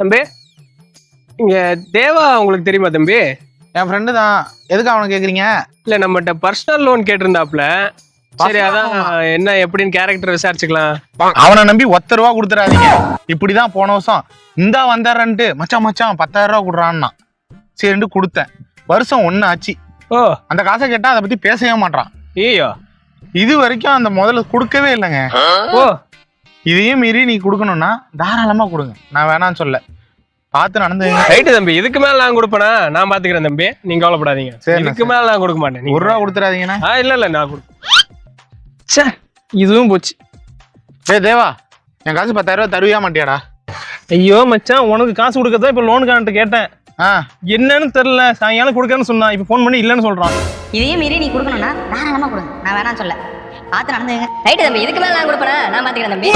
தம்பி இங்க தேவா உங்களுக்கு தெரியுமா தம்பி? என் ஃப்ரெண்டு தான். எதுக்கு அவனை கேக்குறீங்க? இல்ல நம்மகிட்ட பர்சனல் லோன் கேட்டிருந்தாப்ல. சரி அதான் என்ன எப்படின்னு கேரக்டர் விசாரிச்சுக்கலாம். அவனை நம்பி ₹10 கொடுத்துறாதீங்க. இப்படிதான் போன வருஷம் இந்தா வந்தாரன்ட்டு மச்சான் 10,000 கொடுறான்னா சரின்ட்டு கொடுத்தேன். வருஷம் 1 ஆச்சு. ஓ அந்த காசை கேட்டா அதை பத்தி பேசவே மாட்டான். ஐயோ இது வரைக்கும் அந்த முதல்ல கொடுக்கவே இல்லைங்க. ஓ இதையும் மீறி நீ கொடுக்கணும்னா தாராளமா கொடுங்க, நான் வேணான்னு சொல்ல. பார்த்து நடந்து. ரைட்டு தம்பி, இதுக்கு மேல நான் கொடுப்பேனா? நான் பாத்துக்கிறேன் தம்பி, நீங்க கவலைப்படாதீங்க. சரி, இதுக்கு மேல நான் கொடுக்க மாட்டேன். ₹1 கொடுத்துறாதீங்கண்ணா. இல்ல நான் சே இதுவும் போச்சு. தேவா, என் காசு 10,000 தருவியா மாட்டியாடா? ஐயோ மச்சான், உனக்கு காசு கொடுக்கறதா இப்ப லோனுக்கான்ட்டு கேட்டேன். என்னன்னு தெரியல, சாயங்காலம் கொடுக்கறேன்னு சொன்னா, இப்ப போன் பண்ணி இல்லன்னு சொல்றான். இதையும் மீறி நீ கொடுக்கணும்னா தாராளமா கொடுங்க, நான் வேணாம்னு சொல்ல. பார்த்து நடந்துங்க. ரைட்டு தம்பி, இதுக்கு மேல நான் கொடுப்பேனா? நான் பாத்துக்கிறேன் தம்பி.